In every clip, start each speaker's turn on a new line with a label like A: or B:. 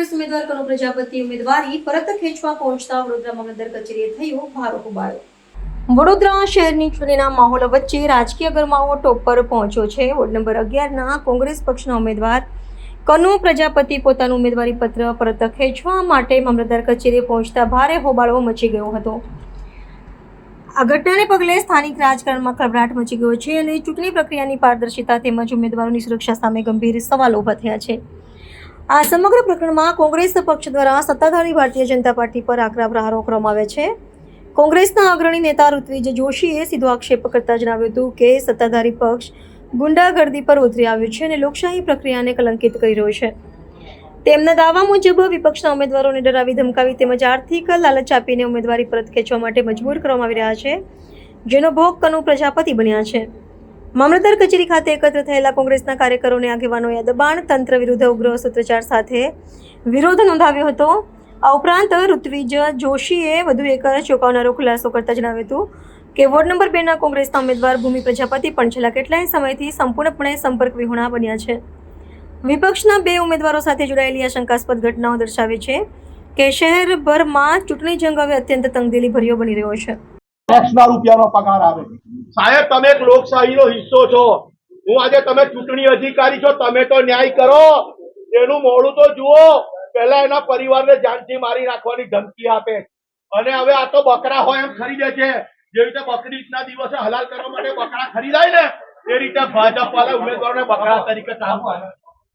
A: કોંગ્રેસ ઉમેદવાર કનુ પ્રજાપતિ ઉમેદવારી પરત ખેંચવા પહોંચતા વડોદરા મામલતદાર કચેરીએ થયો ભારો હોબાળો। વડોદરા શહેરની ચૂંટણીના માહોલ વચ્ચે રાજકીય ગરમાવો ટોપ પર પહોંચ્યો છે। વોર્ડ નંબર 11ના કોંગ્રેસ પક્ષના ઉમેદવાર કનુ પ્રજાપતિ પોતાનું ઉમેદવારી પત્ર પરત ખેંચવા માટે મામલતદાર કચેરીએ પહોંચતા ભારે હોબાળો મચી ગયો હતો। આ ઘટનાને પગલે સ્થાનિક રાજકારણમાં ખળભળાટ મચી ગયો છે અને ચૂંટણી પ્રક્રિયાની પારદર્શિતા તેમજ ઉમેદવારોની સુરક્ષા સામે ગંભીર સવાલો ઊભા થયા છે। આ સમગ્ર પ્રકરણમાં કોંગ્રેસ પક્ષ દ્વારા સત્તાધારી ભારતીય જનતા પાર્ટી પર આકરા પ્રહારો કરવામાં આવ્યા છે। કોંગ્રેસના અગ્રણી નેતા ઋત્વિજ જોશીએ સીધો આક્ષેપ કરતા જણાવ્યું હતું કે સત્તાધારી પક્ષ ગુંડાગર્દી પર ઉતરી આવ્યો છે અને લોકશાહી પ્રક્રિયાને કલંકિત કરી રહ્યો છે। તેમના દાવા મુજબ વિપક્ષના ઉમેદવારોને ડરાવી ધમકાવી તેમજ આર્થિક લાલચ આપીને ઉમેદવારી પરત ખેંચવા માટે મજબૂર કરવામાં આવી રહ્યા છે, જેનો ભોગ કનુ પ્રજાપતિ બન્યા છે। મામલતદાર કચેરી ખાતે એકત્ર થયેલા કોંગ્રેસના કાર્યકરો અને આગેવાનોએ દબાણ તંત્ર વિરુદ્ધ ઉગ્ર સૂત્રોચ્ચાર સાથે વિરોધ નોંધાવ્યો હતો। આ ઉપરાંત ઋત્વિજ જોશીએ વધુ એક ચોંકાવનારો ખુલાસો કરતા જણાવ્યું હતું કે વોર્ડ નંબર 2ના કોંગ્રેસના ઉમેદવાર ભૂમિ પ્રજાપતિ પણ છેલ્લા કેટલાય સમયથી સંપૂર્ણપણે સંપર્ક વિહોણા બન્યા છે। વિપક્ષના બે ઉમેદવારો સાથે જોડાયેલી આ શંકાસ્પદ ઘટનાઓ દર્શાવે છે કે શહેરભરમાં ચૂંટણી જંગ હવે અત્યંત તંગદિલી ભર્યો બની રહ્યો છે।
B: ટેક્સના રૂપિયાનો પગાર આવે સાહેબ, તમે એક લોકશાહીનો હિસ્સો છો। હું આજે તમે ચૂંટણી અધિકારી છો, તમે તો ન્યાય કરો, એનું મોડું તો જુઓ। પહેલા એના પરિવારને જાનથી મારી નાખવાની ધમકી આપે અને હવે આ તો બકરા હોય એમ ખરીદે છે। જે રીતે બકરી ઈદના દિવસે હલાલ કરવા માટે બકરા ખરીદાય ને એ રીતે ભાજપ વાળા ઉમેદવારોને બકરા તરીકે કામ કરે।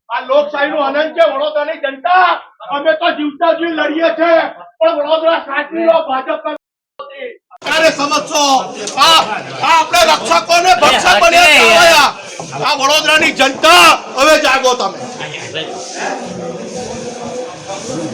B: આ લોકશાહીનું આનંદ છે વડોદરાની જનતા। અમે તો જીવતા જીવ લડીએ છીએ, પણ વડોદરા સાચવી લો, ભાજપ ક્યારે સમજશો? આપણે રક્ષકો ને ભક્ષક બન્યા। આ વડોદરાની જનતા હવે જાગો તમે।